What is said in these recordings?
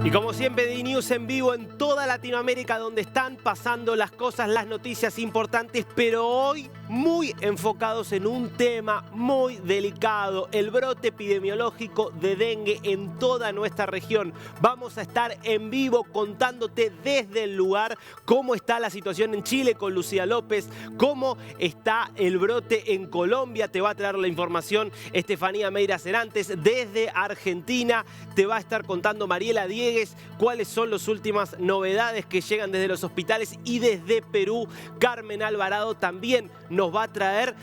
Y como siempre, DNews en vivo en toda Latinoamérica, donde están pasando las cosas, las noticias importantes, pero hoy muy enfocados en un tema muy delicado, el brote epidemiológico de dengue en toda nuestra región. Vamos a estar en vivo contándote desde el lugar cómo está la situación en Chile con Lucía López, cómo está el brote en Colombia. Te va a traer la información Estefanía Meira Cerantes. Desde Argentina te va a estar contando Mariela Diegues cuáles son las últimas novedades que llegan desde los hospitales, y desde Perú Carmen Alvarado también nos va a traer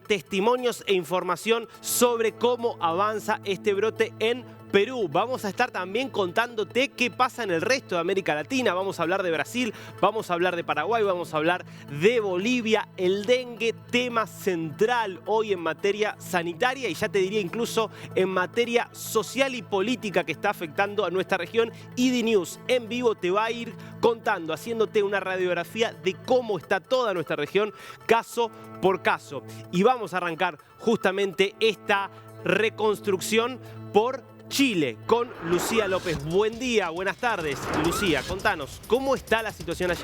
testimonios e información sobre cómo avanza este brote en Perú. Vamos a estar también contándote qué pasa en el resto de América Latina. Vamos a hablar de Brasil, vamos a hablar de Paraguay, vamos a hablar de Bolivia. El dengue, tema central hoy en materia sanitaria, y ya te diría incluso en materia social y política, que está afectando a nuestra región. Y DNews en vivo te va a ir contando, haciéndote una radiografía de cómo está toda nuestra región, caso por caso. Y vamos a arrancar justamente esta reconstrucción por Chile con Lucía López. Buen día, buenas tardes. Lucía, contanos, ¿cómo está la situación allí?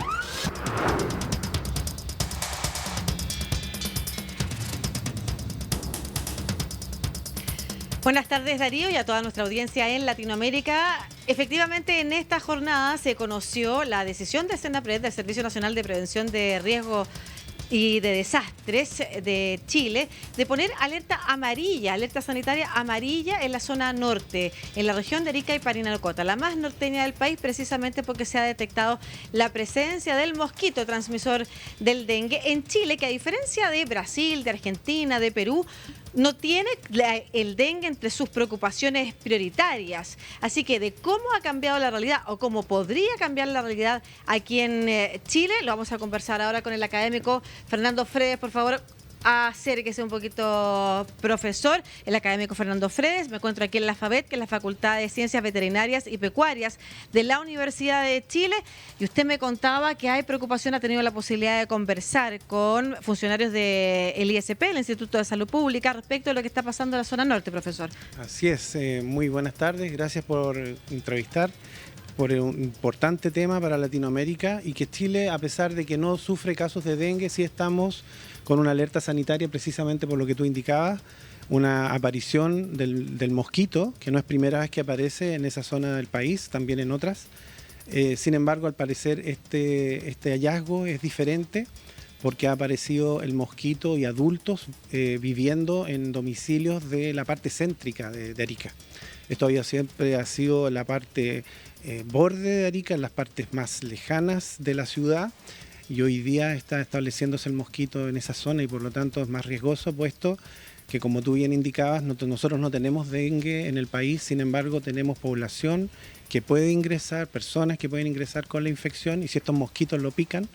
Buenas tardes, Darío, y a toda nuestra audiencia en Latinoamérica. Efectivamente, en esta jornada se conoció la decisión de Senapred, del Servicio Nacional de Prevención de Riesgos y de Desastres de Chile, de poner alerta amarilla, alerta sanitaria amarilla en la zona norte, en la región de Arica y Parinacota, la más norteña del país, precisamente porque se ha detectado la presencia del mosquito transmisor del dengue en Chile, que a diferencia de Brasil, de Argentina, de Perú, no tiene el dengue entre sus preocupaciones prioritarias. Así que de cómo ha cambiado la realidad o cómo podría cambiar la realidad aquí en Chile, lo vamos a conversar ahora con el académico Fernando Fredes. Por favor, acérquese un poquito, profesor. El académico Fernando Fredes. Me encuentro aquí en la FABET, que es la Facultad de Ciencias Veterinarias y Pecuarias de la Universidad de Chile. Y usted me contaba que hay preocupación, ha tenido la posibilidad de conversar con funcionarios del ISP, el Instituto de Salud Pública, respecto a lo que está pasando en la zona norte, profesor. Así es, muy buenas tardes, gracias por entrevistar, por un importante tema para Latinoamérica, y que Chile, a pesar de que no sufre casos de dengue, sí estamos con una alerta sanitaria, precisamente por lo que tú indicabas, una aparición del mosquito, que no es primera vez que aparece en esa zona del país, también en otras. Sin embargo, al parecer este hallazgo es diferente, porque ha aparecido el mosquito y adultos viviendo en domicilios de la parte céntrica de Arica. Esto siempre ha sido la parte borde de Arica, en las partes más lejanas de la ciudad, y hoy día está estableciéndose el mosquito en esa zona, y por lo tanto es más riesgoso, puesto que, como tú bien indicabas, nosotros no tenemos dengue en el país. Sin embargo, tenemos población que puede ingresar, personas que pueden ingresar con la infección, y si estos mosquitos lo pican,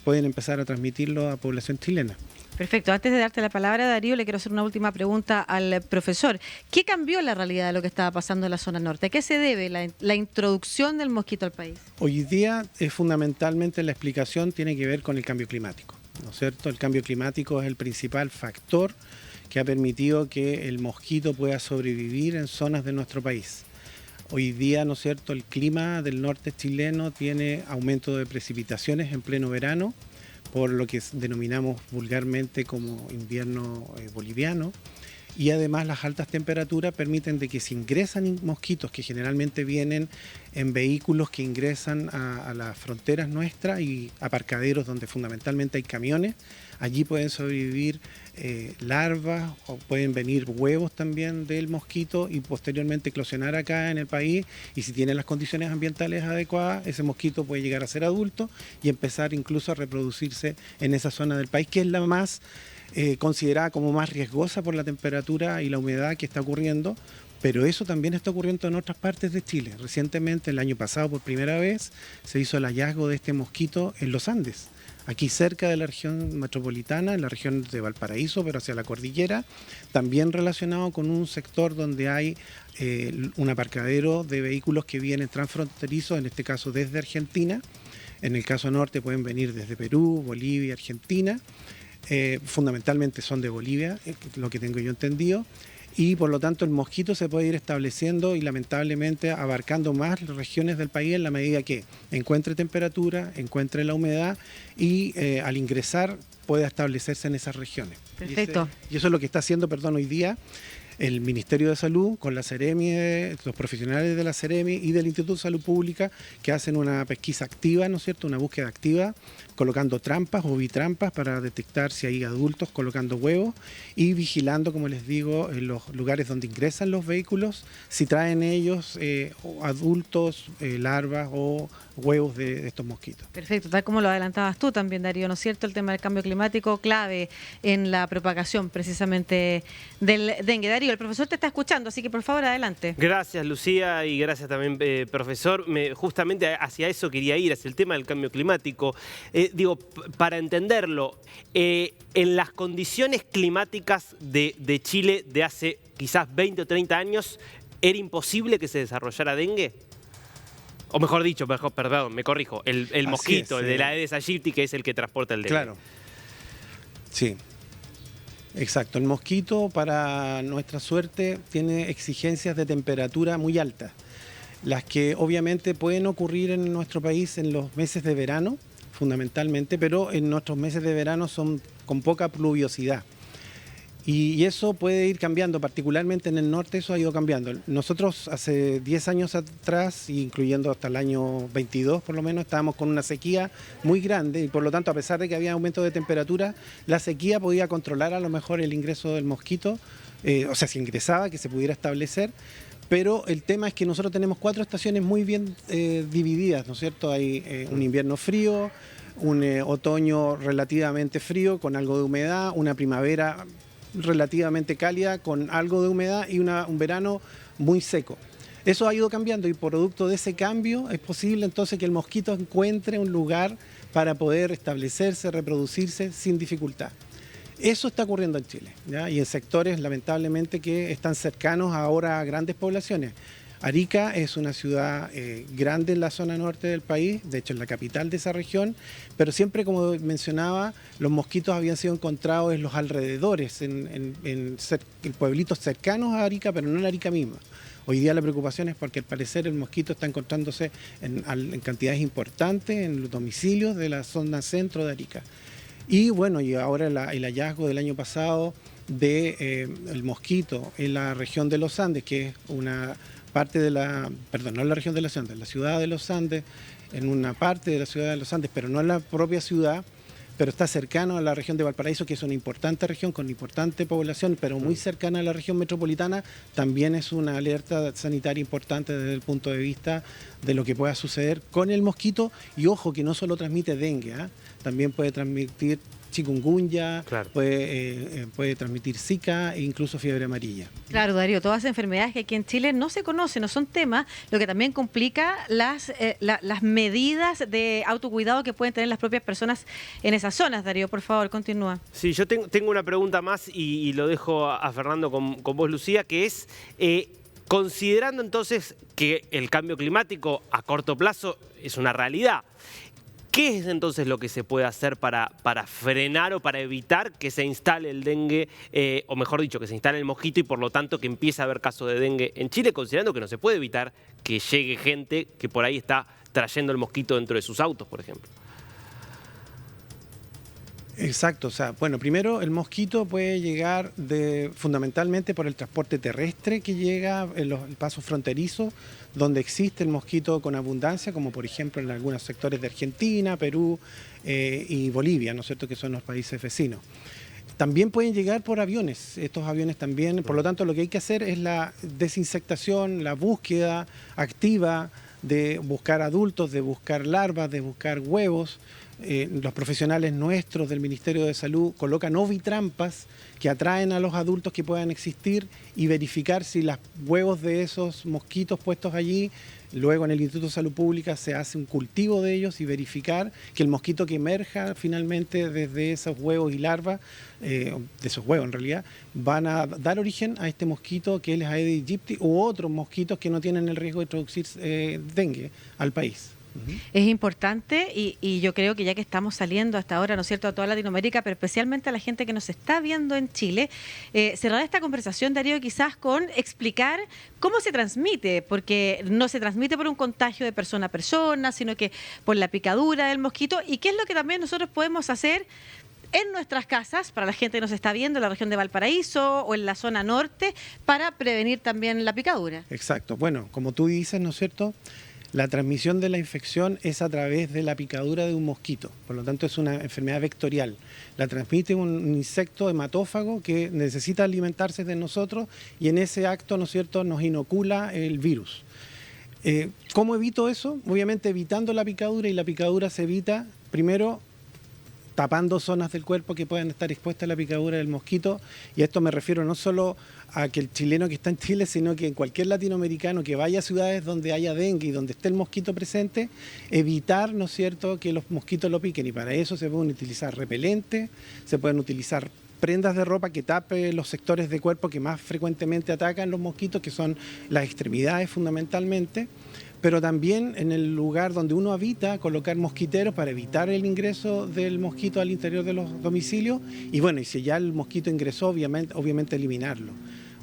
pueden empezar a transmitirlo a población chilena. Perfecto. Antes de darte la palabra, Darío, le quiero hacer una última pregunta al profesor. ¿Qué cambió la realidad de lo que estaba pasando en la zona norte? ¿A qué se debe la introducción del mosquito al país? Hoy día, fundamentalmente, la explicación tiene que ver con el cambio climático, ¿no es cierto? El cambio climático es el principal factor que ha permitido que el mosquito pueda sobrevivir en zonas de nuestro país. Hoy día, ¿no es cierto?, el clima del norte chileno tiene aumento de precipitaciones en pleno verano, por lo que denominamos vulgarmente como invierno boliviano, y además las altas temperaturas permiten de que si ingresan mosquitos, que generalmente vienen en vehículos que ingresan a las fronteras nuestras y aparcaderos donde fundamentalmente hay camiones, allí pueden sobrevivir larvas, o pueden venir huevos también del mosquito y posteriormente eclosionar acá en el país, y si tienen las condiciones ambientales adecuadas, ese mosquito puede llegar a ser adulto y empezar incluso a reproducirse en esa zona del país, que es la más considerada como más riesgosa por la temperatura y la humedad que está ocurriendo. Pero eso también está ocurriendo en otras partes de Chile. Recientemente, el año pasado, por primera vez, se hizo el hallazgo de este mosquito en los Andes, aquí cerca de la región metropolitana, en la región de Valparaíso, pero hacia la cordillera, también relacionado con un sector donde hay un aparcadero de vehículos que vienen transfronterizos, en este caso desde Argentina. En el caso norte pueden venir desde Perú, Bolivia, Argentina. Fundamentalmente son de Bolivia, lo que tengo yo entendido. y por lo tanto el mosquito se puede ir estableciendo y lamentablemente abarcando más regiones del país en la medida que encuentre temperatura, encuentre la humedad y al ingresar pueda establecerse en esas regiones. Perfecto. Y eso es lo que está haciendo, hoy día el Ministerio de Salud con la Seremi, los profesionales de la Seremi y del Instituto de Salud Pública, que hacen una pesquisa activa, ¿no es cierto?, una búsqueda activa, colocando trampas o bitrampas para detectar si hay adultos colocando huevos y vigilando, como les digo, en los lugares donde ingresan los vehículos, si traen ellos adultos, larvas o huevos de estos mosquitos. Perfecto, tal como lo adelantabas tú también, Darío, ¿no es cierto? El tema del cambio climático clave en la propagación precisamente del dengue. Darío, el profesor te está escuchando, así que por favor adelante. Gracias, Lucía, y gracias también, profesor. Justamente hacia eso quería ir, hacia el tema del cambio climático. Para entenderlo, en las condiciones climáticas de Chile de hace quizás 20 o 30 años, ¿era imposible que se desarrollara dengue? O mejor dicho, perdón, me corrijo, el mosquito, el de la Aedes aegypti, que es el que transporta el dengue. Claro. Sí. Exacto. El mosquito, para nuestra suerte, tiene exigencias de temperatura muy altas, las que obviamente pueden ocurrir en nuestro país en los meses de verano, fundamentalmente, pero en nuestros meses de verano son con poca pluviosidad. Y eso puede ir cambiando, particularmente en el norte eso ha ido cambiando. Nosotros hace 10 años atrás, incluyendo hasta el año 22 por lo menos, estábamos con una sequía muy grande y por lo tanto, a pesar de que había aumento de temperatura, la sequía podía controlar a lo mejor el ingreso del mosquito, o sea, si ingresaba, que se pudiera establecer. Pero el tema es que nosotros tenemos 4 estaciones muy bien divididas, ¿no es cierto? Hay un invierno frío, un otoño relativamente frío con algo de humedad, una primavera relativamente cálida con algo de humedad y un verano muy seco. Eso ha ido cambiando y producto de ese cambio es posible entonces que el mosquito encuentre un lugar para poder establecerse, reproducirse sin dificultad. Eso está ocurriendo en Chile, ¿ya? Y en sectores lamentablemente que están cercanos ahora a grandes poblaciones. Arica es una ciudad grande en la zona norte del país, de hecho es la capital de esa región, pero siempre, como mencionaba, los mosquitos habían sido encontrados en los alrededores, en pueblitos cercanos a Arica, pero no en Arica misma. Hoy día la preocupación es porque al parecer el mosquito está encontrándose en cantidades importantes en los domicilios de la zona centro de Arica. Y bueno, y ahora el hallazgo del año pasado del mosquito en la región de los Andes, que es una parte de la, perdón, no en la región de los Andes, la ciudad de los Andes, en una parte de la ciudad de los Andes, pero no en la propia ciudad, pero está cercano a la región de Valparaíso, que es una importante región con importante población, pero muy cercana a la región metropolitana, también es una alerta sanitaria importante desde el punto de vista de lo que pueda suceder con el mosquito. Y ojo, que no solo transmite dengue, también puede transmitir chikungunya, claro, puede transmitir Zika e incluso fiebre amarilla. Claro, Darío, todas las enfermedades que aquí en Chile no se conocen, no son temas, lo que también complica las medidas de autocuidado que pueden tener las propias personas en esas zonas. Darío, por favor, continúa. Sí, yo tengo una pregunta más y lo dejo a Fernando con vos, Lucía, que es, considerando entonces que el cambio climático a corto plazo es una realidad, ¿qué es entonces lo que se puede hacer para frenar o para evitar que se instale el dengue, o mejor dicho, que se instale el mosquito y por lo tanto que empiece a haber casos de dengue en Chile, considerando que no se puede evitar que llegue gente que por ahí está trayendo el mosquito dentro de sus autos, por ejemplo? Exacto, o sea, bueno, primero el mosquito puede llegar fundamentalmente por el transporte terrestre que llega en los pasos fronterizos, donde existe el mosquito con abundancia, como por ejemplo en algunos sectores de Argentina, Perú y Bolivia, ¿no es cierto?, que son los países vecinos. También pueden llegar por aviones, estos aviones también, por lo tanto lo que hay que hacer es la desinsectación, la búsqueda activa de buscar adultos, de buscar larvas, de buscar huevos. Los profesionales nuestros del Ministerio de Salud colocan ovitrampas que atraen a los adultos que puedan existir y verificar si los huevos de esos mosquitos puestos allí, luego en el Instituto de Salud Pública se hace un cultivo de ellos y verificar que el mosquito que emerja finalmente desde esos huevos y larvas, de esos huevos en realidad, van a dar origen a este mosquito que es el Aedes aegypti u otros mosquitos que no tienen el riesgo de introducir dengue al país. Es importante y yo creo que ya que estamos saliendo hasta ahora, ¿no es cierto?, a toda Latinoamérica, pero especialmente a la gente que nos está viendo en Chile, cerrar esta conversación, Darío, quizás con explicar cómo se transmite, porque no se transmite por un contagio de persona a persona, sino que por la picadura del mosquito, y qué es lo que también nosotros podemos hacer en nuestras casas, para la gente que nos está viendo en la región de Valparaíso o en la zona norte, para prevenir también la picadura. Exacto. Bueno, como tú dices, ¿no es cierto?, la transmisión de la infección es a través de la picadura de un mosquito, por lo tanto es una enfermedad vectorial. La transmite un insecto hematófago que necesita alimentarse de nosotros y en ese acto, ¿no es cierto?, nos inocula el virus. ¿Cómo evito eso? Obviamente evitando la picadura, y la picadura se evita primero tapando zonas del cuerpo que puedan estar expuestas a la picadura del mosquito, y a esto me refiero no solo a que el chileno que está en Chile, sino que en cualquier latinoamericano que vaya a ciudades donde haya dengue y donde esté el mosquito presente, evitar, ¿no es cierto?, que los mosquitos lo piquen, y para eso se pueden utilizar repelentes, se pueden utilizar prendas de ropa que tape los sectores de cuerpo que más frecuentemente atacan los mosquitos, que son las extremidades fundamentalmente, pero también en el lugar donde uno habita, colocar mosquiteros para evitar el ingreso del mosquito al interior de los domicilios, y bueno, y si ya el mosquito ingresó, obviamente eliminarlo.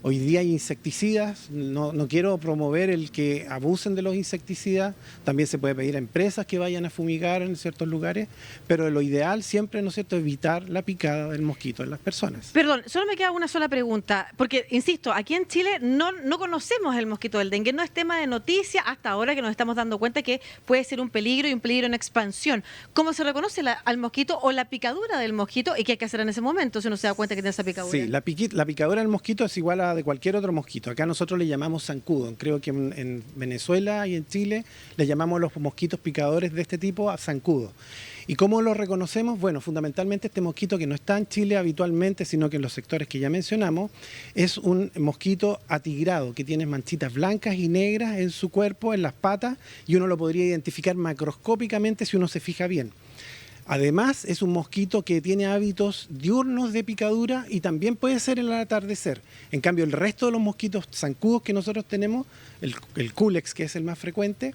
Hoy día hay insecticidas, no quiero promover el que abusen de los insecticidas, también se puede pedir a empresas que vayan a fumigar en ciertos lugares, pero lo ideal siempre, ¿no es cierto?, evitar la picada del mosquito en las personas. Perdón, solo me queda una sola pregunta, porque, insisto, aquí en Chile no conocemos el mosquito del dengue, no es tema de noticia hasta ahora que nos estamos dando cuenta que puede ser un peligro y un peligro en expansión. ¿Cómo se reconoce al mosquito o la picadura del mosquito y qué hay que hacer en ese momento si uno se da cuenta que tiene esa picadura? Sí, la picadura del mosquito es igual a de cualquier otro mosquito. Acá nosotros le llamamos zancudo. Creo que en Venezuela y en Chile le llamamos los mosquitos picadores de este tipo a zancudo. ¿Y cómo lo reconocemos? Bueno, fundamentalmente este mosquito, que no está en Chile habitualmente, sino que en los sectores que ya mencionamos, es un mosquito atigrado que tiene manchitas blancas y negras en su cuerpo, en las patas, y uno lo podría identificar macroscópicamente si uno se fija bien. Además, es un mosquito que tiene hábitos diurnos de picadura y también puede ser en el atardecer. En cambio, el resto de los mosquitos zancudos que nosotros tenemos, el Culex, que es el más frecuente,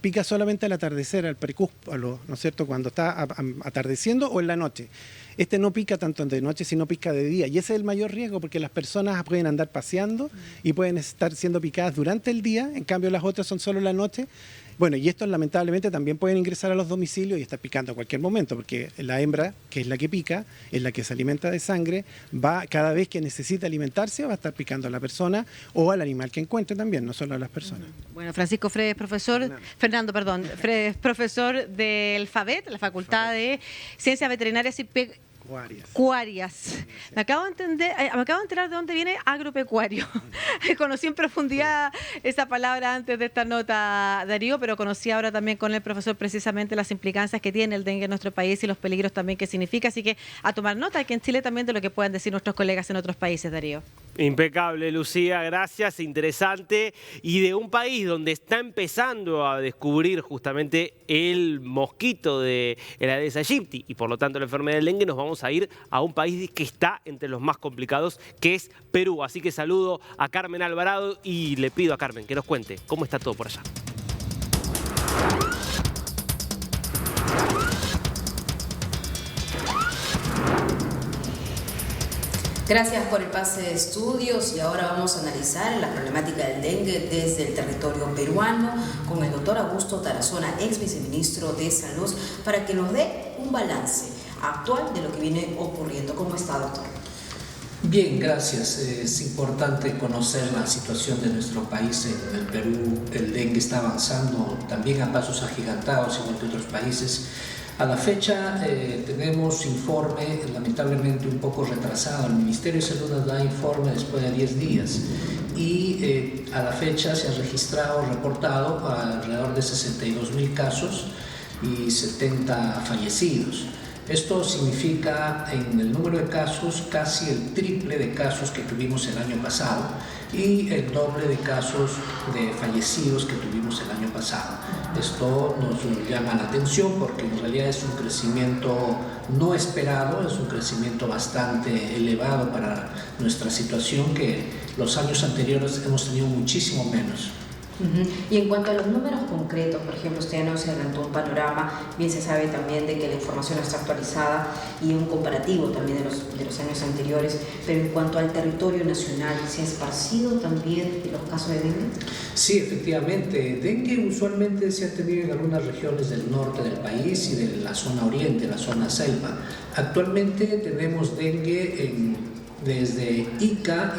pica solamente al atardecer, al crepúsculo, ¿no es cierto?, cuando está atardeciendo o en la noche. Este no pica tanto de noche, sino pica de día. Y ese es el mayor riesgo, porque las personas pueden andar paseando y pueden estar siendo picadas durante el día, en cambio las otras son solo en la noche. Bueno, y estos lamentablemente también pueden ingresar a los domicilios y estar picando a cualquier momento, porque la hembra, que es la que pica, es la que se alimenta de sangre, va cada vez que necesita alimentarse, va a estar picando a la persona o al animal que encuentre también, no solo a las personas. Bueno, Francisco Fredes, Fernando, Fredes, profesor del FAVET, la Facultad de Ciencias Veterinarias y Pecuarias. Me acabo de enterar de dónde viene agropecuario. Conocí en profundidad esa palabra antes de esta nota, Darío, pero conocí ahora también con el profesor precisamente las implicancias que tiene el dengue en nuestro país y los peligros también que significa. Así que a tomar nota aquí en Chile también de lo que puedan decir nuestros colegas en otros países, Darío. Impecable, Lucía, gracias, interesante. Y de un país donde está empezando a descubrir justamente el mosquito de el Aedes aegypti y por lo tanto la enfermedad del dengue, nos vamos a ir a un país que está entre los más complicados, que es Perú. Así que saludo a Carmen Alvarado y le pido a Carmen que nos cuente cómo está todo por allá. Gracias por el pase de estudios y ahora vamos a analizar la problemática del dengue desde el territorio peruano con el doctor Augusto Tarazona, ex viceministro de Salud, para que nos dé un balance actual de lo que viene ocurriendo. ¿Cómo está, doctor? Bien, gracias. Es importante conocer la situación de nuestro país. En el Perú el dengue está avanzando también a pasos agigantados, igual que otros países. A la fecha tenemos informe, lamentablemente un poco retrasado. El Ministerio de Salud nos da informe después de 10 días y a la fecha se ha reportado alrededor de 62.000 casos y 70 fallecidos. Esto significa en el número de casos casi el triple de casos que tuvimos el año pasado y el doble de casos de fallecidos que tuvimos el año pasado. Esto nos llama la atención porque en realidad es un crecimiento no esperado, es un crecimiento bastante elevado para nuestra situación, que los años anteriores hemos tenido muchísimo menos. Y en cuanto a los números concretos, por ejemplo, usted nos adelantó un panorama, bien se sabe también de que la información está actualizada y un comparativo también de los años anteriores, pero en cuanto al territorio nacional, ¿se ha esparcido también los casos de dengue? Sí, efectivamente. Dengue usualmente se ha tenido en algunas regiones del norte del país y de la zona oriente, la zona selva. Actualmente tenemos dengue desde Ica,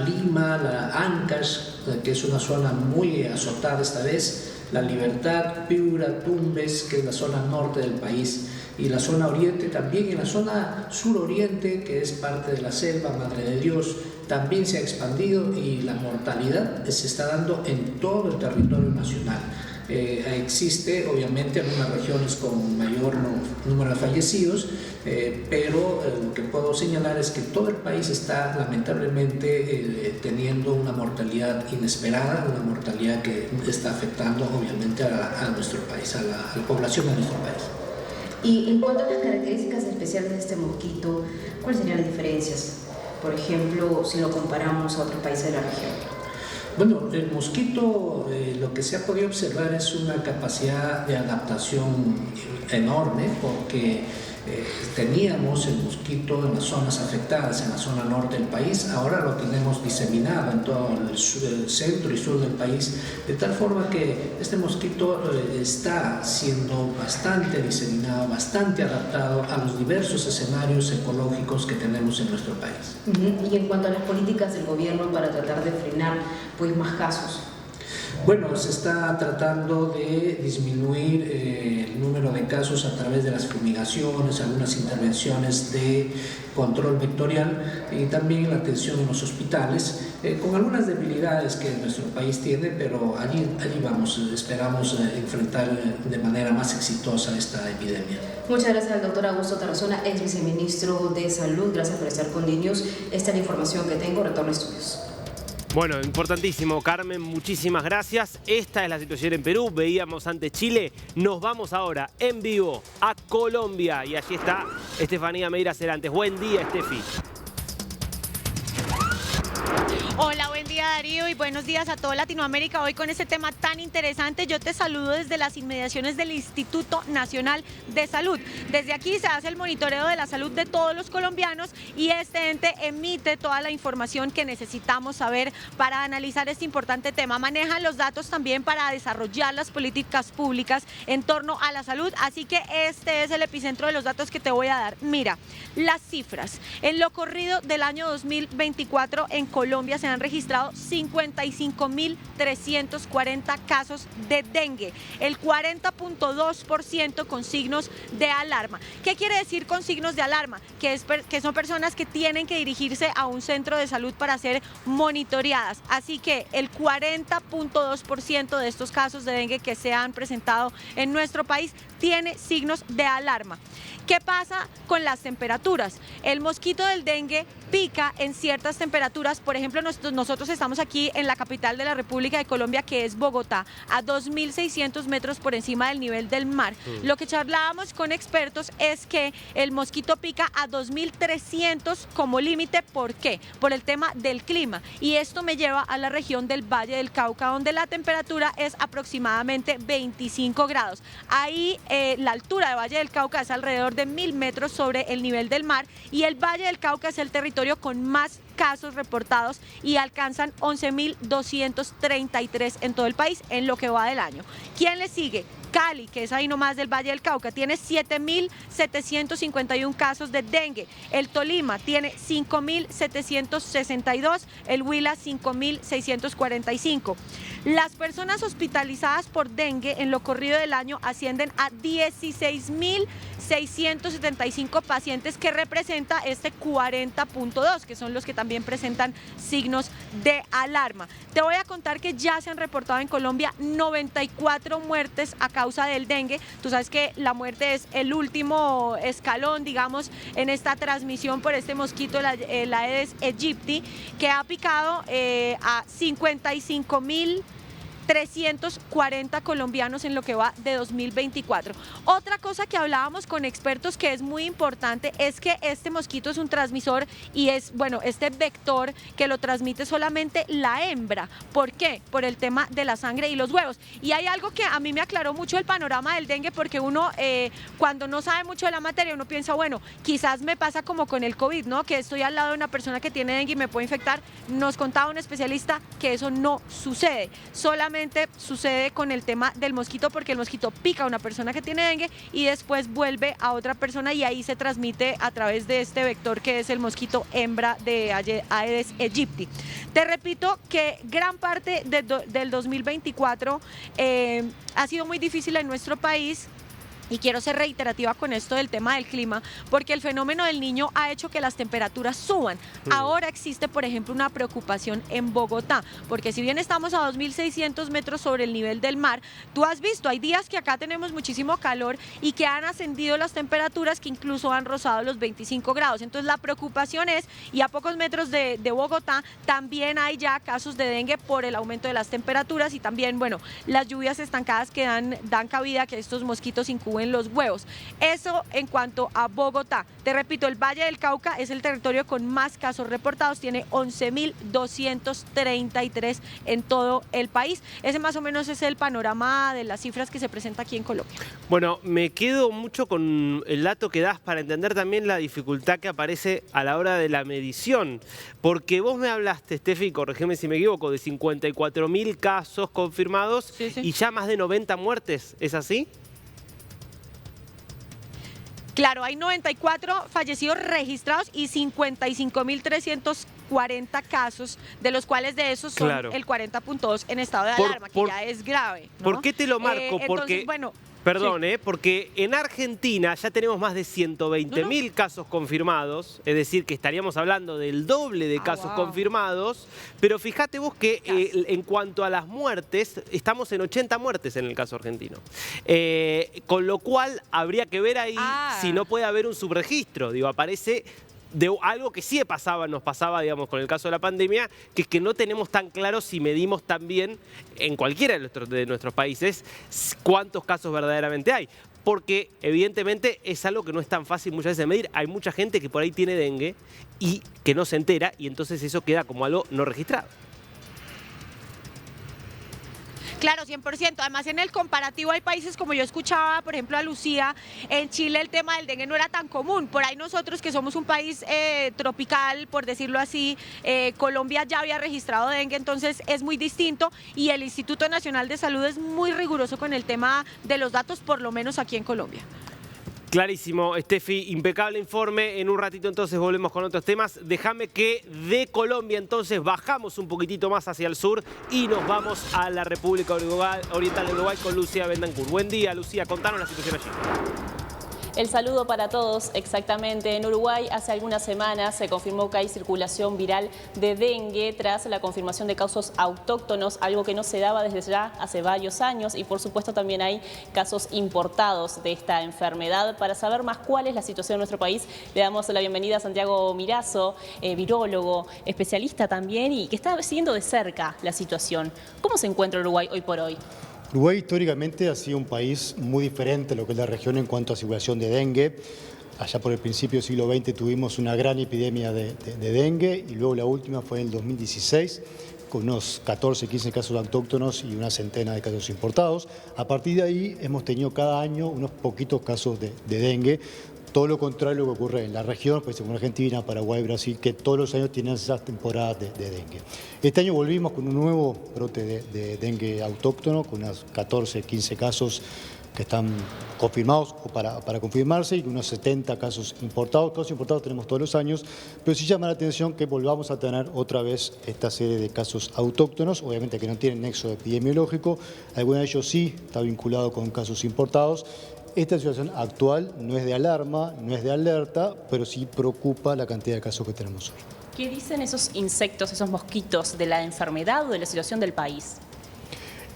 Lima, la Ancash, que es una zona muy azotada esta vez, La Libertad, Piura, Tumbes, que es la zona norte del país, y la zona oriente también, en la zona suroriente, que es parte de la selva, Madre de Dios, también se ha expandido y la mortalidad se está dando en todo el territorio nacional. Existe obviamente algunas regiones con mayor número de fallecidos, pero lo que puedo señalar es que todo el país está lamentablemente teniendo una mortalidad inesperada, una mortalidad que está afectando obviamente a nuestro país, a la población de nuestro país. Y en cuanto a las características especiales de este mosquito, ¿cuáles serían las diferencias? Por ejemplo, si lo comparamos a otros países de la región. Bueno, el mosquito, lo que se ha podido observar es una capacidad de adaptación enorme, porque teníamos el mosquito en las zonas afectadas, en la zona norte del país, ahora lo tenemos diseminado en todo el centro y sur del país, de tal forma que este mosquito está siendo bastante diseminado, bastante adaptado a los diversos escenarios ecológicos que tenemos en nuestro país. Y en cuanto a las políticas del gobierno para tratar de frenar más casos. Bueno, se está tratando de disminuir el número de casos a través de las fumigaciones, algunas intervenciones de control vectorial y también la atención en los hospitales, con algunas debilidades que nuestro país tiene, pero allí vamos, esperamos enfrentar de manera más exitosa esta epidemia. Muchas gracias al doctor Augusto Tarazona, ex viceministro de Salud. Gracias por estar con DNews. Esta es la información que tengo. Retorno a estudios. Bueno, importantísimo, Carmen, muchísimas gracias. Esta es la situación en Perú. Veíamos ante Chile. Nos vamos ahora en vivo a Colombia. Y allí está Estefanía Meira Cerantes. Buen día, Estefi. Hola, buen día Darío y buenos días a toda Latinoamérica. Hoy con este tema tan interesante yo te saludo desde las inmediaciones del Instituto Nacional de Salud. Desde aquí se hace el monitoreo de la salud de todos los colombianos y este ente emite toda la información que necesitamos saber para analizar este importante tema. Manejan los datos también para desarrollar las políticas públicas en torno a la salud, así que este es el epicentro de los datos que te voy a dar. Mira, las cifras. En lo corrido del año 2024 en Colombia se han registrado 55.340 casos de dengue, el 40.2% con signos de alarma. ¿Qué quiere decir con signos de alarma? Que son personas que tienen que dirigirse a un centro de salud para ser monitoreadas. Así que el 40.2% de estos casos de dengue que se han presentado en nuestro país tiene signos de alarma. ¿Qué pasa con las temperaturas? El mosquito del dengue pica en ciertas temperaturas. Por ejemplo, nosotros estamos aquí en la capital de la República de Colombia, que es Bogotá, a 2.600 metros por encima del nivel del mar. Lo que charlábamos con expertos es que el mosquito pica a 2.300 como límite. ¿Por qué? Por el tema del clima. Y esto me lleva a la región del Valle del Cauca, donde la temperatura es aproximadamente 25 grados. Ahí la altura de Valle del Cauca es alrededor de 1.000 metros sobre el nivel del mar y el Valle del Cauca es el territorio con más casos reportados y alcanzan 11.233 en todo el país en lo que va del año. ¿Quién le sigue? Cali, que es ahí nomás del Valle del Cauca, tiene 7.751 casos de dengue. El Tolima tiene 5.762, el Huila 5.645. Las personas hospitalizadas por dengue en lo corrido del año ascienden a 16.675 pacientes, que representa este 40.2, que son los que también presentan signos de alarma. Te voy a contar que ya se han reportado en Colombia 94 muertes a causa del dengue. Tú sabes que la muerte es el último escalón, digamos, en esta transmisión por este mosquito, la Aedes aegypti, que ha picado a 55.000 340 colombianos en lo que va de 2024. Otra cosa que hablábamos con expertos que es muy importante es que este mosquito es un transmisor y es, bueno, este vector que lo transmite solamente la hembra. ¿Por qué? Por el tema de la sangre y los huevos. Y hay algo que a mí me aclaró mucho el panorama del dengue, porque uno cuando no sabe mucho de la materia, uno piensa, bueno, quizás me pasa como con el COVID, ¿no? Que estoy al lado de una persona que tiene dengue y me puede infectar. Nos contaba un especialista que eso no sucede. Solamente sucede con el tema del mosquito, porque el mosquito pica a una persona que tiene dengue y después vuelve a otra persona y ahí se transmite a través de este vector que es el mosquito hembra de Aedes aegypti. Te repito que gran parte del 2024 ha sido muy difícil en nuestro país. Y quiero ser reiterativa con esto del tema del clima, porque el fenómeno del Niño ha hecho que las temperaturas suban. Ahora existe, por ejemplo, una preocupación en Bogotá, porque si bien estamos a 2.600 metros sobre el nivel del mar, tú has visto, hay días que acá tenemos muchísimo calor y que han ascendido las temperaturas que incluso han rozado los 25 grados. Entonces la preocupación es, y a pocos metros de Bogotá también hay ya casos de dengue por el aumento de las temperaturas y también, bueno, las lluvias estancadas que dan cabida a que estos mosquitos incuben los huevos. Eso en cuanto a Bogotá. Te repito, el Valle del Cauca es el territorio con más casos reportados, tiene 11.233 en todo el país. Ese más o menos es el panorama de las cifras que se presenta aquí en Colombia. Bueno, me quedo mucho con el dato que das para entender también la dificultad que aparece a la hora de la medición, porque vos me hablaste, Steffi, corregime si me equivoco, de 54.000 casos confirmados y ya más de 90 muertes, ¿es así? Claro, hay 94 fallecidos registrados y 55.340 casos, de los cuales de esos son el 40.2 en estado de alarma, que ya es grave, ¿no? ¿Por qué te lo marco? Porque, bueno, perdón, porque en Argentina ya tenemos más de 120.000 casos confirmados, es decir, que estaríamos hablando del doble de casos confirmados, pero fíjate vos que en cuanto a las muertes, estamos en 80 muertes en el caso argentino. Con lo cual habría que ver ahí si no puede haber un subregistro, digo, aparece de algo que sí nos pasaba, digamos, con el caso de la pandemia, que es que no tenemos tan claro si medimos también en cualquiera de nuestros países cuántos casos verdaderamente hay. Porque evidentemente es algo que no es tan fácil muchas veces de medir. Hay mucha gente que por ahí tiene dengue y que no se entera y entonces eso queda como algo no registrado. Claro, 100%. Además, en el comparativo hay países como yo escuchaba, por ejemplo, a Lucía, en Chile el tema del dengue no era tan común. Por ahí nosotros, que somos un país tropical, por decirlo así, Colombia ya había registrado dengue, entonces es muy distinto y el Instituto Nacional de Salud es muy riguroso con el tema de los datos, por lo menos aquí en Colombia. Clarísimo, Steffi, impecable informe. En un ratito entonces volvemos con otros temas. Déjame que de Colombia entonces bajamos un poquitito más hacia el sur y nos vamos a la República Oriental de Uruguay con Lucía Bendancur. Buen día, Lucía, contanos la situación allí. El saludo para todos, exactamente. En Uruguay hace algunas semanas se confirmó que hay circulación viral de dengue tras la confirmación de casos autóctonos, algo que no se daba desde ya hace varios años, y por supuesto también hay casos importados de esta enfermedad. Para saber más cuál es la situación en nuestro país, le damos la bienvenida a Santiago Mirazo, virólogo, especialista también y que está siguiendo de cerca la situación. ¿Cómo se encuentra Uruguay hoy por hoy? Uruguay históricamente ha sido un país muy diferente a lo que es la región en cuanto a circulación de dengue. Allá por el principio del siglo XX tuvimos una gran epidemia de dengue y luego la última fue en el 2016 con unos 14, 15 casos autóctonos y una centena de casos importados. A partir de ahí hemos tenido cada año unos poquitos casos de dengue. Todo lo contrario a lo que ocurre en la región, pues como Argentina, Paraguay, Brasil, que todos los años tienen esas temporadas de dengue. Este año volvimos con un nuevo brote de dengue autóctono, con unos 14, 15 casos que están confirmados o para confirmarse y unos 70 casos importados. Casos importados tenemos todos los años, pero sí llama la atención que volvamos a tener otra vez esta serie de casos autóctonos, obviamente que no tienen nexo epidemiológico, algunos de ellos sí está vinculado con casos importados. Esta situación actual no es de alarma, no es de alerta, pero sí preocupa la cantidad de casos que tenemos hoy. ¿Qué dicen esos insectos, esos mosquitos de la enfermedad o de la situación del país?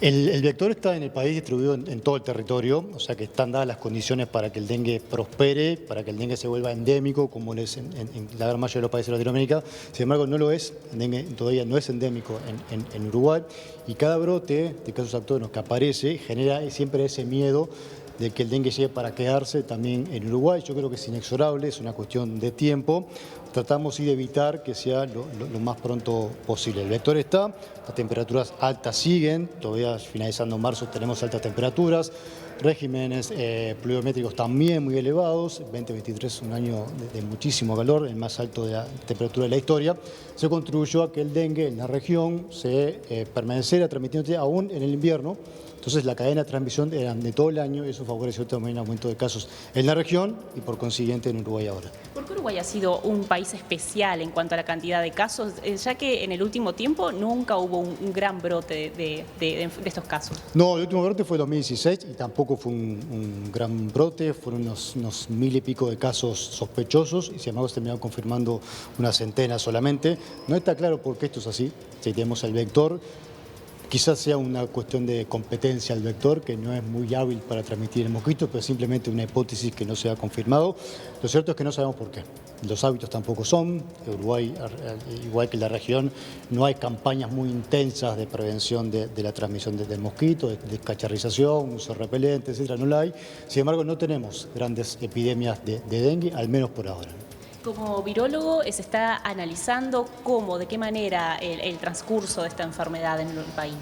El vector está en el país distribuido en todo el territorio, o sea que están dadas las condiciones para que el dengue prospere, para que el dengue se vuelva endémico, como lo es en la gran mayoría de los países de Latinoamérica. Sin embargo, no lo es, el dengue todavía no es endémico en Uruguay, y cada brote de casos autóctonos que aparece genera siempre ese miedo de que el dengue llegue para quedarse también en Uruguay. Yo creo que es inexorable, es una cuestión de tiempo. Tratamos de evitar que sea lo más pronto posible. El vector está, las temperaturas altas siguen, todavía finalizando marzo tenemos altas temperaturas, regímenes pluviométricos también muy elevados. 2023 es un año de muchísimo calor, el más alto de la temperatura de la historia. Se contribuyó a que el dengue en la región se permaneciera transmitiéndose aún en el invierno. Entonces la cadena de transmisión era de todo el año y eso favoreció también el aumento de casos en la región y por consiguiente en Uruguay ahora. ¿Por qué Uruguay ha sido un país especial en cuanto a la cantidad de casos, ya que en el último tiempo nunca hubo un gran brote de estos casos? No, el último brote fue en 2016 y tampoco fue un gran brote, fueron unos 1000 y pico de casos sospechosos y sin embargo se terminaron confirmando una centena solamente. No está claro por qué esto es así, si tenemos el vector. Quizás sea una cuestión de competencia del vector, que no es muy hábil para transmitir el mosquito, pero simplemente una hipótesis que no se ha confirmado. Lo cierto es que no sabemos por qué. Los hábitos tampoco son. En Uruguay, igual que en la región, no hay campañas muy intensas de prevención de la transmisión del mosquito, de descacharrización, uso repelente, etcétera, no la hay. Sin embargo, no tenemos grandes epidemias de dengue, al menos por ahora. Como virólogo, se está analizando cómo, de qué manera el transcurso de esta enfermedad en el país.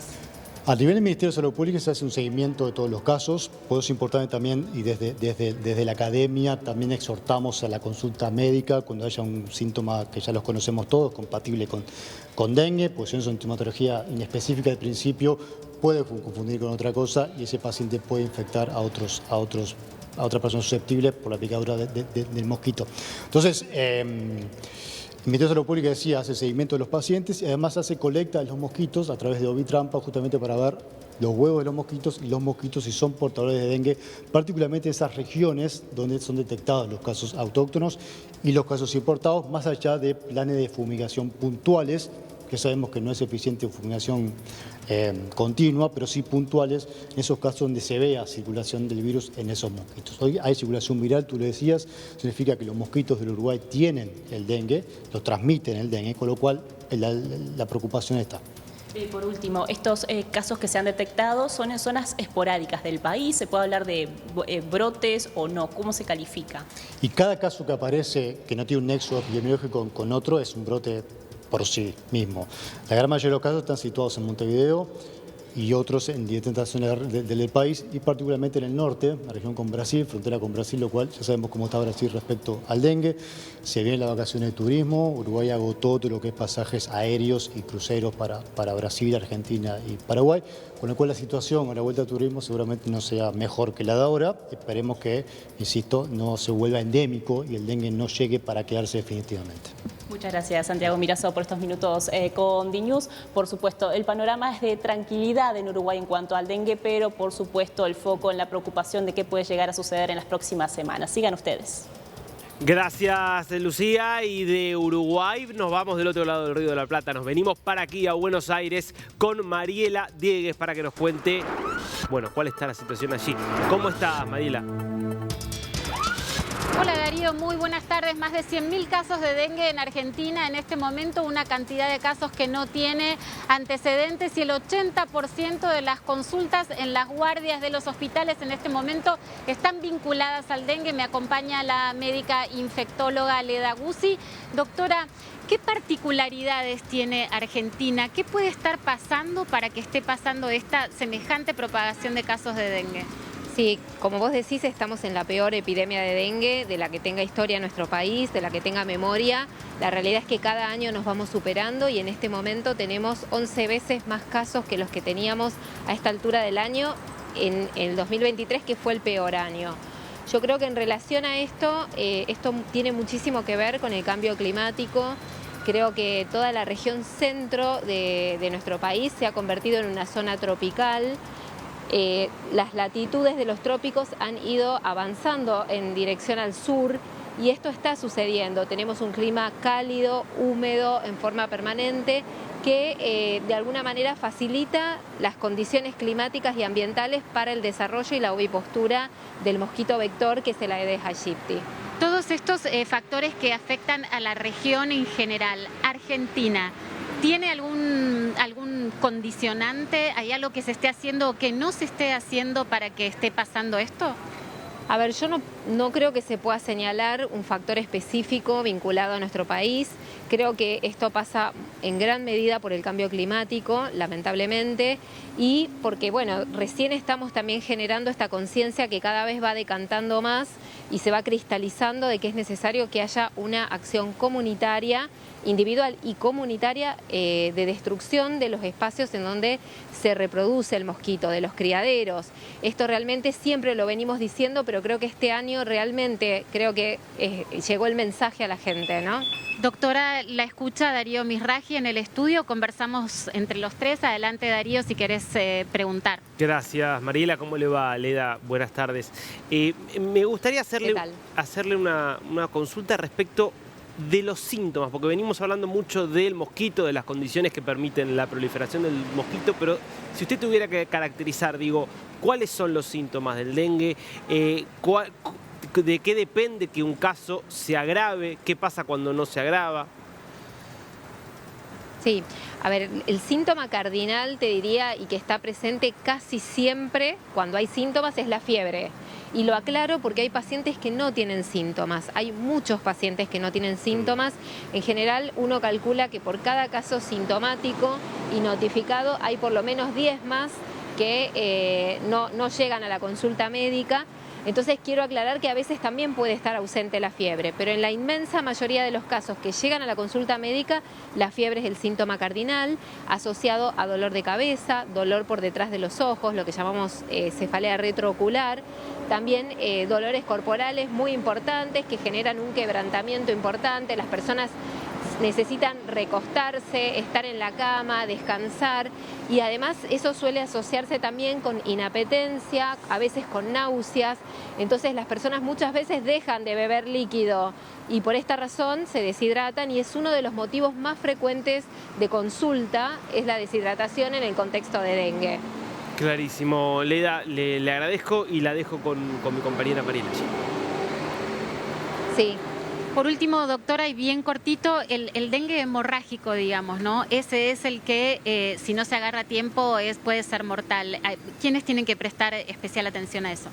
A nivel del Ministerio de Salud Pública se hace un seguimiento de todos los casos. Por eso es importante también, y desde la academia también exhortamos a la consulta médica cuando haya un síntoma que ya los conocemos todos, compatible con dengue, pues si es una sintomatología inespecífica al principio, puede confundir con otra cosa y ese paciente puede infectar a otra persona susceptible por la picadura del mosquito. Entonces, el Ministerio de Salud Pública decía, hace seguimiento de los pacientes y además hace colecta de los mosquitos a través de ovitrampa justamente para ver los huevos de los mosquitos y los mosquitos si son portadores de dengue, particularmente en esas regiones donde son detectados los casos autóctonos y los casos importados, más allá de planes de fumigación puntuales, que sabemos que no es eficiente fumigación continua, pero sí puntuales en esos casos donde se vea circulación del virus en esos mosquitos. Hoy hay circulación viral, tú lo decías, significa que los mosquitos del Uruguay tienen el dengue, lo transmiten el dengue, con lo cual la preocupación está. Por último, estos casos que se han detectado son en zonas esporádicas del país, ¿se puede hablar de brotes o no? ¿Cómo se califica? Y cada caso que aparece que no tiene un nexo epidemiológico con otro es un brote por sí mismo. La gran mayoría de los casos están situados en Montevideo y otros en distintas zonas del país y particularmente en el norte, la región con Brasil, frontera con Brasil, lo cual ya sabemos cómo está Brasil respecto al dengue. Se vienen las vacaciones de turismo, Uruguay agotó todo lo que es pasajes aéreos y cruceros para Brasil, Argentina y Paraguay, con lo cual la situación a la vuelta al turismo seguramente no sea mejor que la de ahora. Esperemos que, insisto, no se vuelva endémico y el dengue no llegue para quedarse definitivamente. Muchas gracias, Santiago Mirazo, por estos minutos con DNews. Por supuesto, el panorama es de tranquilidad en Uruguay en cuanto al dengue, pero por supuesto el foco en la preocupación de qué puede llegar a suceder en las próximas semanas. Sigan ustedes. Gracias, Lucía. Y de Uruguay nos vamos del otro lado del Río de la Plata. Nos venimos para aquí, a Buenos Aires, con Mariela Diegues para que nos cuente, bueno, cuál está la situación allí. ¿Cómo está, Mariela? Hola Darío, muy buenas tardes. Más de 100.000 casos de dengue en Argentina en este momento, una cantidad de casos que no tiene antecedentes y el 80% de las consultas en las guardias de los hospitales en este momento están vinculadas al dengue. Me acompaña la médica infectóloga Leda Guzzi. Doctora, ¿qué particularidades tiene Argentina? ¿Qué puede estar pasando para que esté pasando esta semejante propagación de casos de dengue? Sí, como vos decís, estamos en la peor epidemia de dengue de la que tenga historia en nuestro país, de la que tenga memoria. La realidad es que cada año nos vamos superando y en este momento tenemos 11 veces más casos que los que teníamos a esta altura del año en el 2023, que fue el peor año. Yo creo que en relación a esto, esto tiene muchísimo que ver con el cambio climático. Creo que toda la región centro de nuestro país se ha convertido en una zona tropical. Las latitudes de los trópicos han ido avanzando en dirección al sur y esto está sucediendo. Tenemos un clima cálido, húmedo, en forma permanente, que de alguna manera facilita las condiciones climáticas y ambientales para el desarrollo y la ovipostura del mosquito vector, que es el Aedes aegypti. Todos estos factores que afectan a la región en general, Argentina, ¿tiene algún condicionante? ¿Hay algo que se esté haciendo o que no se esté haciendo para que esté pasando esto? A ver, yo no creo que se pueda señalar un factor específico vinculado a nuestro país. Creo que esto pasa en gran medida por el cambio climático, lamentablemente, y porque, bueno, recién estamos también generando esta conciencia que cada vez va decantando más y se va cristalizando de que es necesario que haya una acción comunitaria, individual y comunitaria, de destrucción de los espacios en donde se reproduce el mosquito, de los criaderos. Esto realmente siempre lo venimos diciendo, pero creo que este año realmente llegó el mensaje a la gente, ¿no? Doctora, la escucha Darío Mizrahi en el estudio, conversamos entre los tres. Adelante, Darío, si querés preguntar. Gracias, Mariela. ¿Cómo le va, Leda? Buenas tardes. Me gustaría hacerle una consulta respecto de los síntomas, porque venimos hablando mucho del mosquito, de las condiciones que permiten la proliferación del mosquito, pero si usted tuviera que caracterizar, ¿cuáles son los síntomas del dengue? ¿De qué depende que un caso se agrave? ¿Qué pasa cuando no se agrava? Sí, a ver, el síntoma cardinal, te diría, y que está presente casi siempre cuando hay síntomas, es la fiebre. Y lo aclaro porque hay pacientes que no tienen síntomas. Hay muchos pacientes que no tienen síntomas. En general, uno calcula que por cada caso sintomático y notificado hay por lo menos 10 más que no llegan a la consulta médica. Entonces quiero aclarar que a veces también puede estar ausente la fiebre, pero en la inmensa mayoría de los casos que llegan a la consulta médica, la fiebre es el síntoma cardinal, asociado a dolor de cabeza, dolor por detrás de los ojos, lo que llamamos cefalea retroocular, también dolores corporales muy importantes que generan un quebrantamiento importante. Las personas necesitan recostarse, estar en la cama, descansar, y además eso suele asociarse también con inapetencia, a veces con náuseas. Entonces las personas muchas veces dejan de beber líquido y por esta razón se deshidratan, y es uno de los motivos más frecuentes de consulta, es la deshidratación en el contexto de dengue. Clarísimo, Leda, le agradezco y la dejo con mi compañera Mariela. Sí. Por último, doctora, y bien cortito, el dengue hemorrágico, digamos, ¿no? Ese es el que, si no se agarra a tiempo, puede ser mortal. ¿Quiénes tienen que prestar especial atención a eso?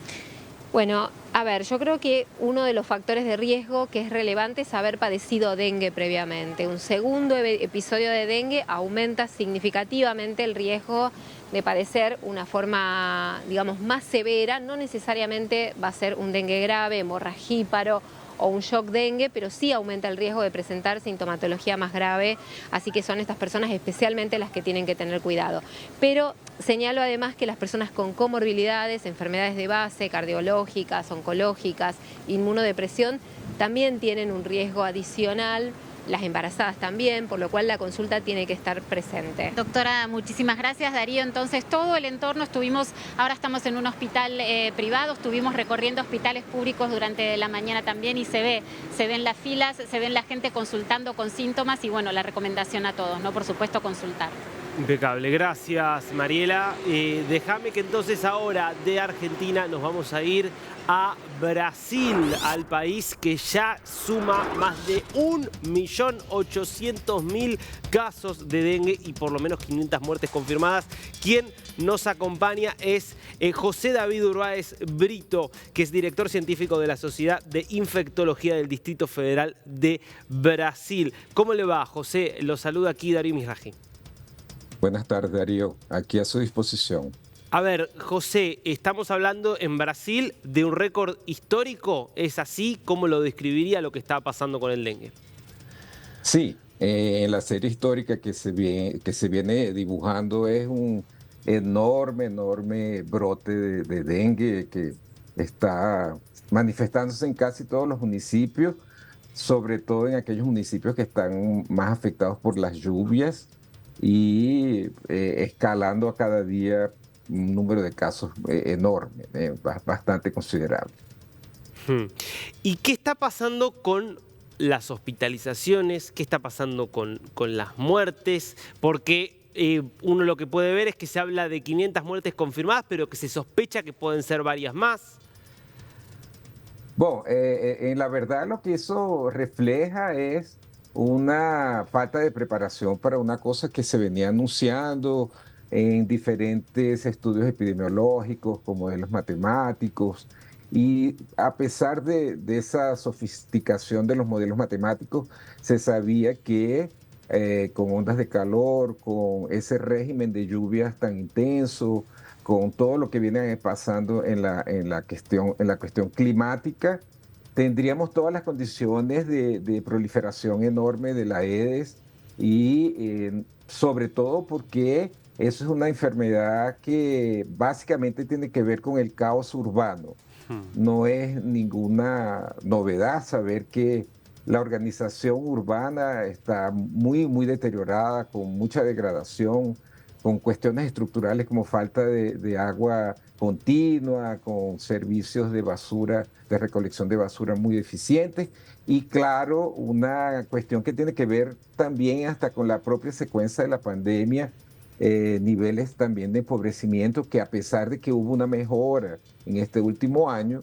Bueno, a ver, yo creo que uno de los factores de riesgo que es relevante es haber padecido dengue previamente. Un segundo episodio de dengue aumenta significativamente el riesgo de padecer una forma, digamos, más severa. No necesariamente va a ser un dengue grave, hemorragíparo o un shock dengue, pero sí aumenta el riesgo de presentar sintomatología más grave, así que son estas personas especialmente las que tienen que tener cuidado. Pero señalo además que las personas con comorbilidades, enfermedades de base, cardiológicas, oncológicas, inmunodepresión, también tienen un riesgo adicional, las embarazadas también, por lo cual la consulta tiene que estar presente. Doctora, muchísimas gracias. Darío, entonces todo el entorno, ahora estamos en un hospital privado, estuvimos recorriendo hospitales públicos durante la mañana también y se ven las filas, se ven la gente consultando con síntomas y bueno, la recomendación a todos, ¿no? Por supuesto, consultar. Impecable, gracias Mariela. Déjame que entonces ahora de Argentina nos vamos a ir a Brasil, al país que ya suma más de 1.800.000 casos de dengue y por lo menos 500 muertes confirmadas. Quien nos acompaña es José David Urbáez Brito, que es director científico de la Sociedad de Infectología del Distrito Federal de Brasil. ¿Cómo le va, José? Lo saluda aquí Darío Mizrahi. Buenas tardes, Darío. Aquí a su disposición. A ver, José, estamos hablando en Brasil de un récord histórico. ¿Es así? ¿Cómo lo describiría lo que está pasando con el dengue? Sí, en la serie histórica que se viene dibujando es un enorme brote de dengue que está manifestándose en casi todos los municipios, sobre todo en aquellos municipios que están más afectados por las lluvias y escalando a cada día un número de casos enorme, bastante considerable. ¿Y qué está pasando con las hospitalizaciones? ¿Qué está pasando con las muertes? Porque uno lo que puede ver es que se habla de 500 muertes confirmadas, pero que se sospecha que pueden ser varias más. Bueno, en la verdad lo que eso refleja es una falta de preparación para una cosa que se venía anunciando en diferentes estudios epidemiológicos, como de los matemáticos, y a pesar de esa sofisticación de los modelos matemáticos, se sabía que con ondas de calor, con ese régimen de lluvias tan intenso, con todo lo que viene pasando en la cuestión climática, tendríamos todas las condiciones de proliferación enorme de la Aedes y sobre todo porque eso es una enfermedad que básicamente tiene que ver con el caos urbano. No es ninguna novedad saber que la organización urbana está muy deteriorada, con mucha degradación, con cuestiones estructurales como falta de agua continua, con servicios de basura, de recolección de basura muy deficientes y claro, una cuestión que tiene que ver también hasta con la propia secuencia de la pandemia, niveles también de empobrecimiento que a pesar de que hubo una mejora en este último año,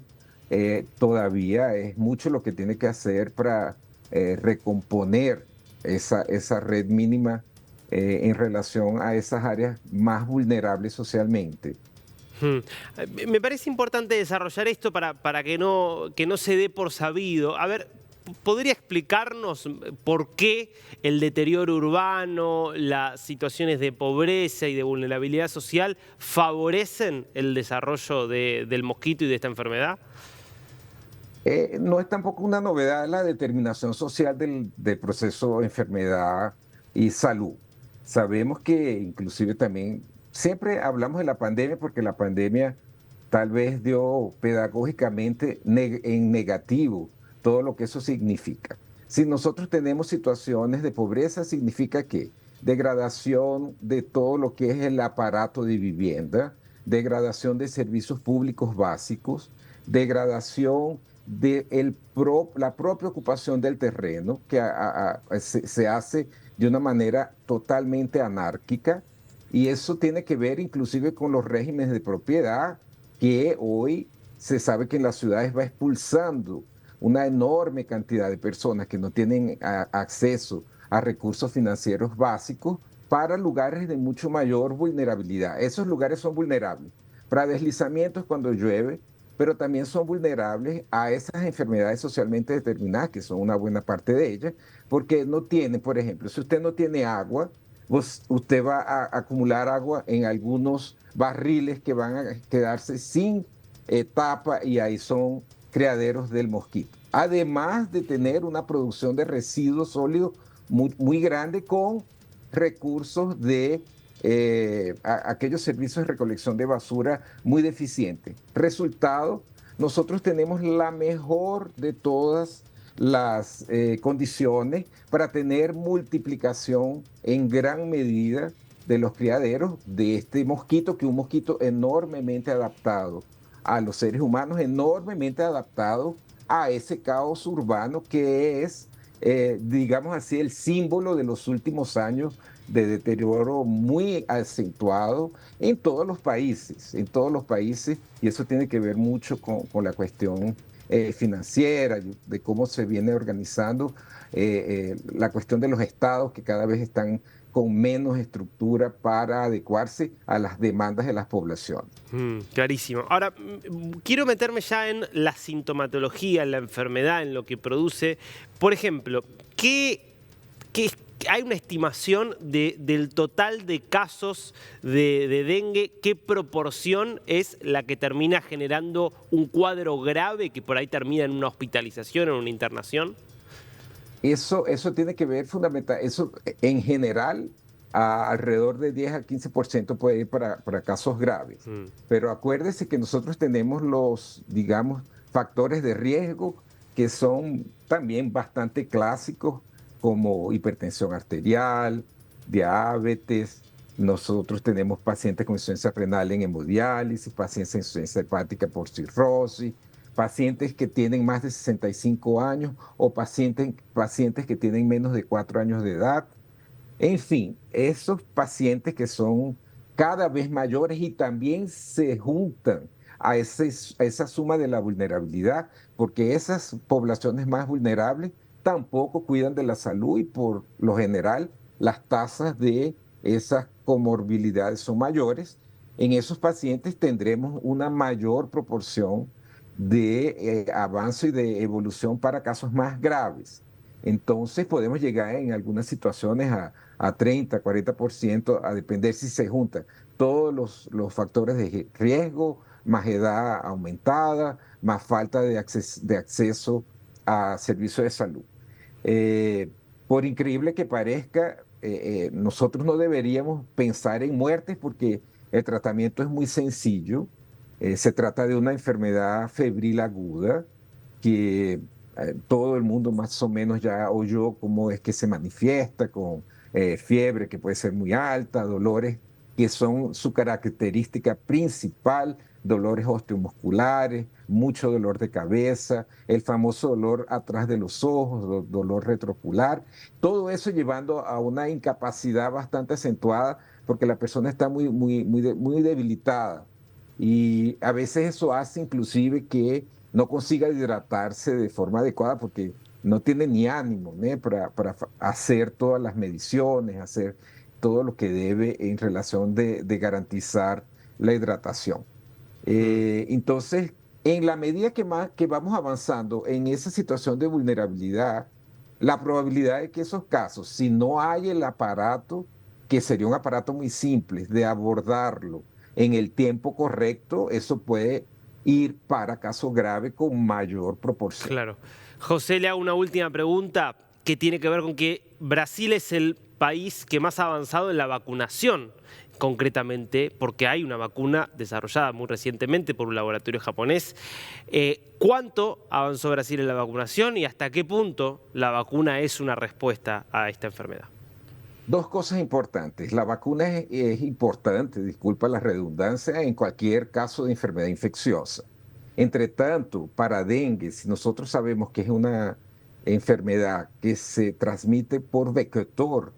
todavía es mucho lo que tiene que hacer para recomponer esa red mínima en relación a esas áreas más vulnerables socialmente. Me parece importante desarrollar esto para que no se dé por sabido. A ver, ¿podría explicarnos por qué el deterioro urbano, las situaciones de pobreza y de vulnerabilidad social favorecen el desarrollo del mosquito y de esta enfermedad? No es tampoco una novedad la determinación social del proceso de enfermedad y salud. Sabemos que inclusive también, siempre hablamos de la pandemia porque la pandemia tal vez dio pedagógicamente en negativo todo lo que eso significa. Si nosotros tenemos situaciones de pobreza, significa que degradación de todo lo que es el aparato de vivienda, degradación de servicios públicos básicos, degradación de la propia ocupación del terreno, que se hace de una manera totalmente anárquica, y eso tiene que ver inclusive con los regímenes de propiedad, que hoy se sabe que en las ciudades va expulsando una enorme cantidad de personas que no tienen acceso a recursos financieros básicos para lugares de mucho mayor vulnerabilidad. Esos lugares son vulnerables para deslizamientos cuando llueve, pero también son vulnerables a esas enfermedades socialmente determinadas, que son una buena parte de ellas, porque no tienen, por ejemplo, si usted no tiene agua, usted va a acumular agua en algunos barriles que van a quedarse sin tapa y ahí son criaderos del mosquito. Además de tener una producción de residuos sólidos muy grande con recursos de aquellos servicios de recolección de basura muy deficientes. Resultado, nosotros tenemos la mejor de todas las condiciones para tener multiplicación en gran medida de los criaderos de este mosquito, que es un mosquito enormemente adaptado a los seres humanos, enormemente adaptado a ese caos urbano que es, digamos así, el símbolo de los últimos años de deterioro muy acentuado en todos los países, y eso tiene que ver mucho con la cuestión financiera, de cómo se viene organizando la cuestión de los estados que cada vez están con menos estructura para adecuarse a las demandas de las poblaciones. Clarísimo. Ahora, quiero meterme ya en la sintomatología, en la enfermedad, en lo que produce. Por ejemplo, ¿hay una estimación del total de casos de dengue? ¿Qué proporción es la que termina generando un cuadro grave que por ahí termina en una hospitalización, en una internación? Eso tiene que ver fundamental. Eso en general, alrededor de 10 al 15% puede ir para casos graves. Pero acuérdese que nosotros tenemos los, digamos, factores de riesgo que son también bastante clásicos, como hipertensión arterial, diabetes. Nosotros tenemos pacientes con insuficiencia renal en hemodiálisis, pacientes con insuficiencia hepática por cirrosis, pacientes que tienen más de 65 años o pacientes que tienen menos de 4 años de edad. En fin, esos pacientes que son cada vez mayores y también se juntan a esa suma de la vulnerabilidad, porque esas poblaciones más vulnerables tampoco cuidan de la salud y por lo general las tasas de esas comorbilidades son mayores. En esos pacientes tendremos una mayor proporción de avance y de evolución para casos más graves. Entonces podemos llegar en algunas situaciones a 30, 40%, a depender si se juntan todos los factores de riesgo, más edad aumentada, más falta de acceso a servicios de salud. Por increíble que parezca, nosotros no deberíamos pensar en muertes porque el tratamiento es muy sencillo. Se trata de una enfermedad febril aguda que todo el mundo más o menos ya oyó cómo es que se manifiesta, con fiebre que puede ser muy alta, dolores que son su característica principal, dolores osteomusculares, mucho dolor de cabeza, el famoso dolor atrás de los ojos, dolor retroocular, todo eso llevando a una incapacidad bastante acentuada porque la persona está muy debilitada. Y a veces eso hace inclusive que no consiga hidratarse de forma adecuada porque no tiene ni ánimo, ¿no?, para hacer todas las mediciones, hacer todo lo que debe en relación de garantizar la hidratación. Entonces, en la medida que vamos avanzando en esa situación de vulnerabilidad, la probabilidad de que esos casos, si no hay el aparato, que sería un aparato muy simple, de abordarlo en el tiempo correcto, eso puede ir para casos graves con mayor proporción. Claro. José, le hago una última pregunta que tiene que ver con que Brasil es el país que más ha avanzado en la vacunación, concretamente porque hay una vacuna desarrollada muy recientemente por un laboratorio japonés. ¿Cuánto avanzó Brasil en la vacunación y hasta qué punto la vacuna es una respuesta a esta enfermedad? Dos cosas importantes. La vacuna es importante, disculpa la redundancia, en cualquier caso de enfermedad infecciosa. Entre tanto, para dengue, si nosotros sabemos que es una enfermedad que se transmite por vector,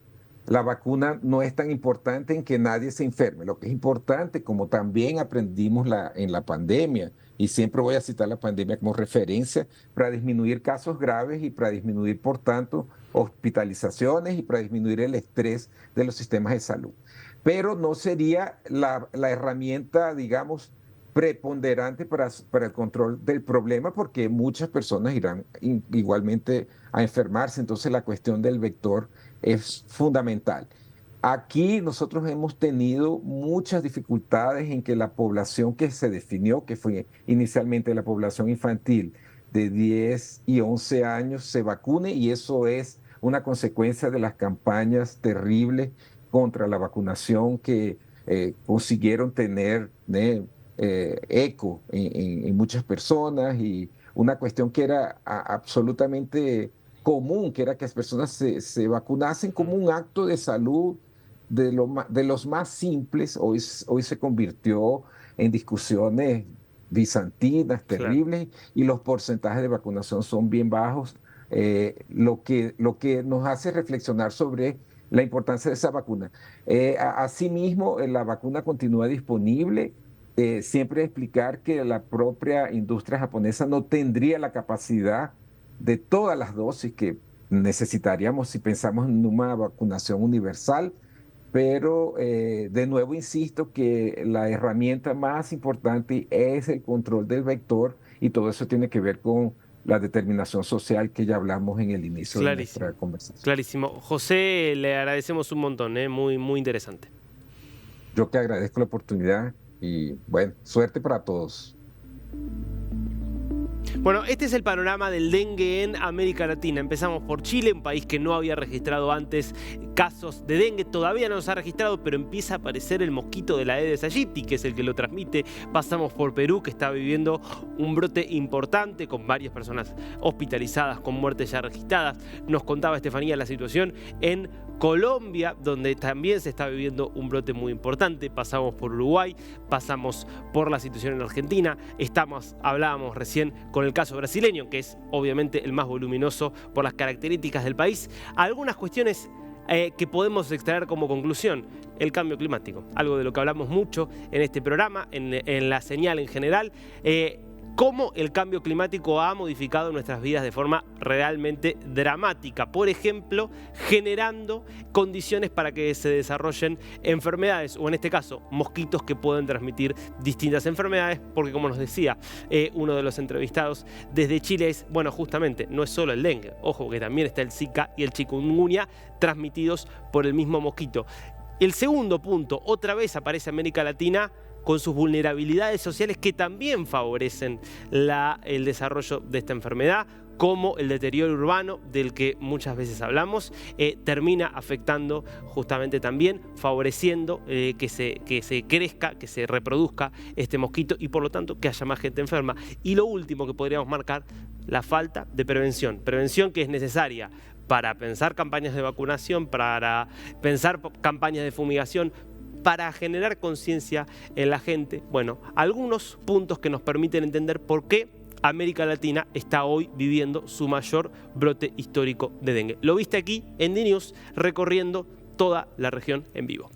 la vacuna no es tan importante en que nadie se enferme. Lo que es importante, como también aprendimos en la pandemia, y siempre voy a citar la pandemia como referencia, para disminuir casos graves y para disminuir, por tanto, hospitalizaciones y para disminuir el estrés de los sistemas de salud. Pero no sería la herramienta, digamos, preponderante para el control del problema porque muchas personas irán igualmente a enfermarse. Entonces la cuestión del vector es fundamental. Aquí nosotros hemos tenido muchas dificultades en que la población que se definió, que fue inicialmente la población infantil de 10 y 11 años, se vacune, y eso es una consecuencia de las campañas terribles contra la vacunación que consiguieron tener eco en muchas personas, y una cuestión que era absolutamente común, que era que las personas se vacunasen como un acto de salud de los más simples. Hoy se convirtió en discusiones bizantinas, terribles, claro, y los porcentajes de vacunación son bien bajos, lo que nos hace reflexionar sobre la importancia de esa vacuna. Asimismo, la vacuna continúa disponible. Siempre explicar que la propia industria japonesa no tendría la capacidad de todas las dosis que necesitaríamos si pensamos en una vacunación universal, pero de nuevo insisto que la herramienta más importante es el control del vector, y todo eso tiene que ver con la determinación social que ya hablamos en el inicio de nuestra conversación. Clarísimo. José, le agradecemos un montón, muy, muy interesante. Yo que agradezco la oportunidad. Y bueno, suerte para todos. Bueno, este es el panorama del dengue en América Latina. Empezamos por Chile, un país que no había registrado antes casos de dengue. Todavía no se ha registrado, pero empieza a aparecer el mosquito de la Aedes aegypti, que es el que lo transmite. Pasamos por Perú, que está viviendo un brote importante con varias personas hospitalizadas con muertes ya registradas. Nos contaba Estefanía la situación en Colombia, donde también se está viviendo un brote muy importante. Pasamos por Uruguay, pasamos por la situación en Argentina, hablábamos recién con el caso brasileño, que es obviamente el más voluminoso por las características del país. Algunas cuestiones que podemos extraer como conclusión: el cambio climático, algo de lo que hablamos mucho en este programa, en la señal en general, cómo el cambio climático ha modificado nuestras vidas de forma realmente dramática. Por ejemplo, generando condiciones para que se desarrollen enfermedades, o en este caso, mosquitos que pueden transmitir distintas enfermedades, porque como nos decía uno de los entrevistados desde Chile, bueno, justamente no es solo el dengue, ojo que también está el Zika y el chikungunya transmitidos por el mismo mosquito. El segundo punto, otra vez aparece América Latina con sus vulnerabilidades sociales que también favorecen el desarrollo de esta enfermedad, como el deterioro urbano del que muchas veces hablamos, termina afectando justamente también, favoreciendo que se crezca, que se reproduzca este mosquito y por lo tanto que haya más gente enferma. Y lo último que podríamos marcar, la falta de prevención. Prevención que es necesaria para pensar campañas de vacunación, para pensar campañas de fumigación, para generar conciencia en la gente. Bueno, algunos puntos que nos permiten entender por qué América Latina está hoy viviendo su mayor brote histórico de dengue. Lo viste aquí en DNews, recorriendo toda la región en vivo.